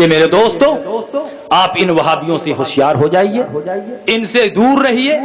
کہ میرے دوستوں آپ ان وہابیوں سے ہوشیار ہو جائیے، ان سے دور رہیے،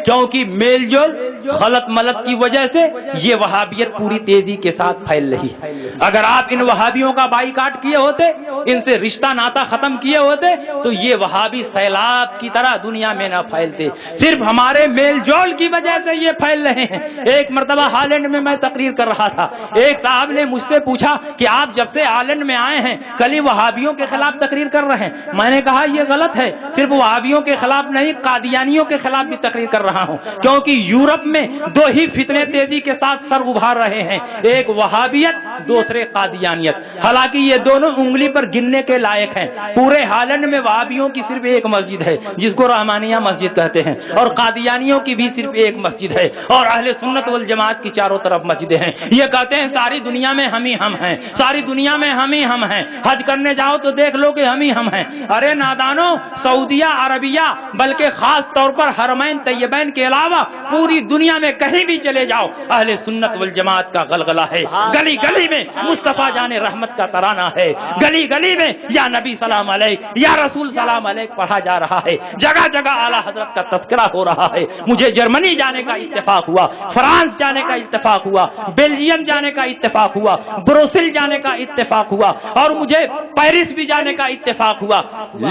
کیونکہ میل جول غلط ملت کی وجہ سے یہ وہابیت پوری تیزی کے ساتھ پھیل رہی ہے۔ اگر آپ ان وہابیوں کا بائیکاٹ کیے ہوتے، ان سے رشتہ ناتا ختم کیے ہوتے تو یہ وہابی سیلاب کی طرح دنیا میں نہ پھیلتے، صرف ہمارے میل جول کی وجہ سے یہ پھیل رہے ہیں۔ ایک مرتبہ ہالینڈ میں میں تقریر کر رہا تھا، ایک صاحب نے مجھ سے پوچھا کہ آپ جب سے ہالینڈ میں آئے ہیں کل ہی وہابیوں کے خلاف تقریر کر رہے ہیں۔ میں نے کہا یہ غلط ہے، صرف وہابیوں کے خلاف نہیں قادیانیوں کے خلاف بھی تقریر کر رہا ہوں، کیونکہ یورپ میں دو ہی فتنے تیزی کے ساتھ سر ابھار رہے ہیں، ایک وہابیت، دوسرے قادیانیت۔ حالانکہ یہ دونوں انگلی پر گننے کے لائق ہیں۔ پورے ہالینڈ میں وہابیوں کی صرف ایک مسجد ہے جس کو رحمانیہ مسجد کہتے ہیں، اور قادیانیوں کی بھی صرف ایک مسجد ہے، اور اہل سنت والجماعت کی چاروں طرف مسجدیں ہیں۔ یہ کہتے ہیں ساری دنیا میں ہم ہی ہم ہیں، ساری دنیا میں ہم ہی ہم ہیں، حج کرنے جاؤ تو دیکھ لو کہ ہم ہی ہم ہیں۔ ارے نادانو، سعودیہ عربیہ بلکہ خاص طور پر حرمین طیبین کے علاوہ پوری دنیا میں کہیں بھی چلے جاؤ اہل سنت والجماعت کا غلغلہ ہے، گلی گلی میں مصطفیٰ جان رحمت کا ترانہ ہے، گلی گلی میں یا نبی سلام علیک یا رسول سلام علیک پڑھا جا رہا ہے، جگہ جگہ اعلیٰ حضرت کا تذکرہ ہو رہا ہے۔ مجھے جرمنی جانے کا اتفاق ہوا، فرانس جانے کا اتفاق ہوا، بیلجیم جانے کا اتفاق ہوا، بروسل جانے کا اتفاق ہوا، اور مجھے پیرس بھی جانے کا اتفاق ہوا،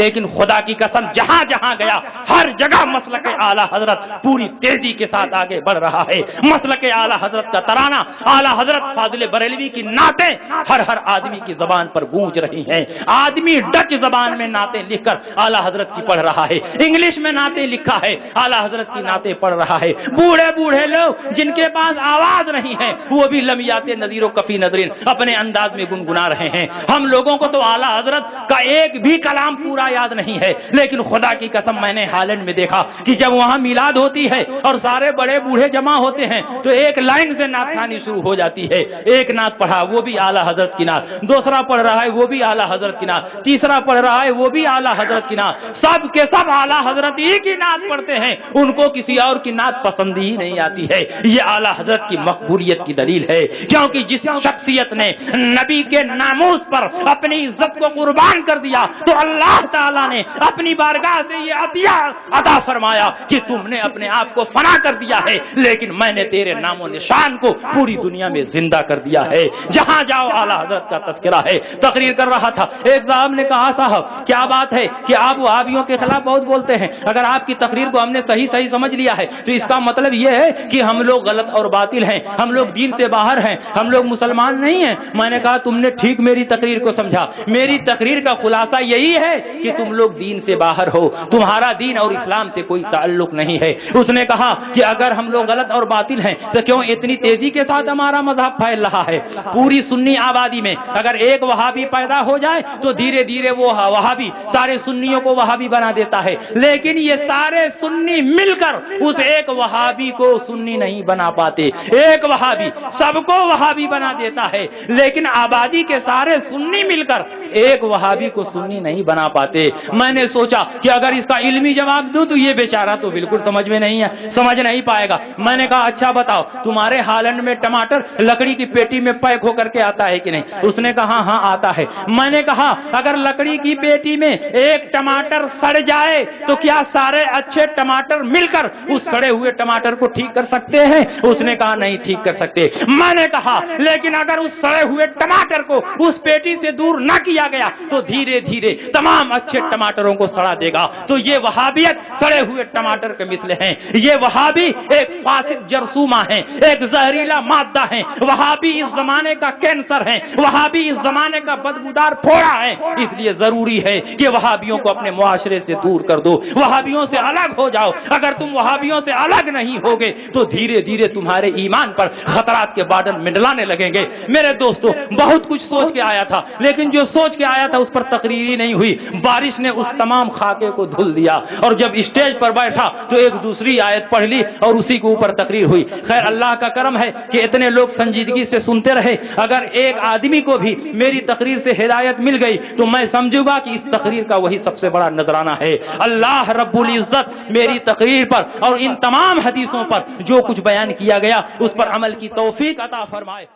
لیکن خدا کی قسم جہاں جہاں گیا ہر جگہ مسلک اعلیٰ حضرت پوری تیزی کے ساتھ آگے بڑھ رہا ہے۔ مسلک اعلیٰ حضرت کا ترانہ، اعلیٰ حضرت فاضل بریلوی کی نعتیں ہر آدمی کی زبان پر گونج رہی ہیں۔ آدمی ڈچ زبان میں نعتیں لکھ کر اعلیٰ حضرت کی پڑھ رہا ہے، انگلش میں نعتیں لکھا ہے، اعلیٰ حضرت کی نعتیں پڑھ رہا ہے۔ بوڑھے بوڑھے لوگ جن کے پاس آواز نہیں ہے وہ بھی لمیات نذیر و کفی نذرین اپنے انداز میں گنگنا رہے ہیں۔ ہم لوگوں کو تو اعلیٰ حضرت کا ایک بھی کلام پورا یاد نہیں ہے، لیکن خدا کی قسم میں نے ہالینڈ میں دیکھا کہ جب وہاں میلاد ہوتی ہے اور سارے بڑے بوڑھے جمع ہوتے ہیں تو ایک لائن سے نعت خوانی شروع ہو جاتی ہے۔ ایک نعت پڑھا وہ بھی اعلیٰ حضرت کی نعت، دوسرا پڑھ رہا ہے وہ بھی اعلیٰ حضرت کی نعت، تیسرا پڑھ رہا ہے وہ بھی اعلیٰ حضرت کی نعت، سب کے سب اعلیٰ حضرت ہی کی نعت پڑھتے ہیں، ان کو کسی اور کی نعت پسند ہی نہیں آتی ہے۔ یہ اعلیٰ حضرت کی مقبولیت کی دلیل ہے، کیونکہ جس شخصیت نے نبی کے ناموس پر اپنی عزت کو قربان کر دیا تو اللہ تعالیٰ نے اپنی بارگاہ سے یہ عطیہ عطا فرمایا کہ تم نے اپنے آپ کو فنا کر دیا ہے لیکن میں نے تیرے نام و نشان کو پوری دنیا میں زندہ کر دیا ہے۔ جہاں جاؤ اعلیٰ حضرت کا تذکرہ ہے۔ تقریر کر رہا تھا، ایک صاحب نے کہا صاحب کیا بات ہے کہ آپ وہابیوں کے خلاف بہت بولتے ہیں، اگر آپ کی تقریر کو ہم نے صحیح سمجھ لیا ہے تو اس کا مطلب یہ ہے کہ ہم لوگ غلط اور باطل ہیں، ہم لوگ دین سے باہر ہیں، ہم لوگ مسلمان نہیں ہیں۔ میں نے کہا تم نے ٹھیک میری تقریر کو سمجھا، میری تقریر کا خلاصہ یہی ہے کہ تم لوگ دین سے باہر ہو، تمہارا دین اور اسلام سے کوئی تعلق نہیں ہے۔ اس نے کہا کہ اگر ہم لوگ غلط اور باطل ہیں تو کیوں اتنی تیزی کے ساتھ ہمارا مذہب پھیل رہا ہے؟ پوری سنی آبادی میں اگر ایک وہابی پیدا ہو جائے تو دھیرے دھیرے وہ وہابی سارے سنیوں کو وہابی بنا دیتا ہے، لیکن یہ سارے سنی مل کر اس ایک وہابی کو سنی نہیں بنا پاتے۔ ایک وہابی سب کو وہابی بنا دیتا ہے، لیکن آبادی کے سارے سنی مل کر ایک وہابی کو سنی نہیں بنا پاتے۔ میں نے سوچا کہ اگر اس کا علمی جواب دوں تو یہ بیچارہ تو بالکل سمجھ میں نہیں ہے، سمجھ نہیں پائے گا۔ میں نے کہا اچھا بتاؤ تمہارے ہالینڈ میں ٹماٹر لکڑی کی پیٹی میں پیک ہو کر کے آتا ہے کہ نہیں؟ اس نے کہا ہاں آتا ہے۔ میں نے کہا اگر لکڑی کی پیٹی میں ایک ٹماٹر سڑ جائے تو کیا سارے اچھے ٹماٹر مل کر اس سڑے ہوئے ٹماٹر کو ٹھیک کر سکتے ہیں؟ اس نے کہا نہیں ٹھیک کر سکتے۔ میں نے کہا لیکن اگر اس سڑے ہوئے ٹماٹر کو اس پیٹی سے دور نہ کیا گیا تو دھیرے دھیرے تمام اچھے ٹماٹروں کو سڑا دے گا۔ تو یہ وہابیت سڑے ہوئے ٹماٹر کے مثل ہیں۔ یہ وہابی ایک فاسد جرثومہ ہے، ایک زہریلا مادہ ہے۔ وہابی اس زمانے کا کینسر ہے، وہابی اس زمانے کا بدبودار پھوڑا ہے۔ اس لیے ضروری ہے کہ وہابیوں کو اپنے معاشرے سے دور کر دو، وہابیوں سے الگ ہو جاؤ۔ اگر تم وہابیوں سے الگ نہیں ہوگے تو دھیرے دھیرے تمہارے ایمان پر خطرات کے بادل منڈلانے لگیں گے۔ میرے دوستو بہت کچھ سوچ کے آیا تھا، لیکن جو سوچ کے آیا تھا اس پر تقریر ہی نہیں ہوئی۔ بارش نے اس تمام خاکے کو دھل دیا اور جب اسٹیج پر بیٹھا تو ایک دوسری آیت پڑھ لی اور اسی کے اوپر تقریر ہوئی۔ خیر اللہ کا کرم ہے کہ اتنے لوگ سنجیدگی سے سنتے رہے۔ اگر ایک آدمی کو بھی میری تقریر سے ہدایت مل گئی تو میں سمجھوں گا کہ اس تقریر کا وہی سب سے بڑا نذرانہ ہے۔ اللہ رب العزت میری تقریر پر اور ان تمام حدیثوں پر جو کچھ بیان کیا گیا اس پر عمل کی توفیق عطا فرمائے۔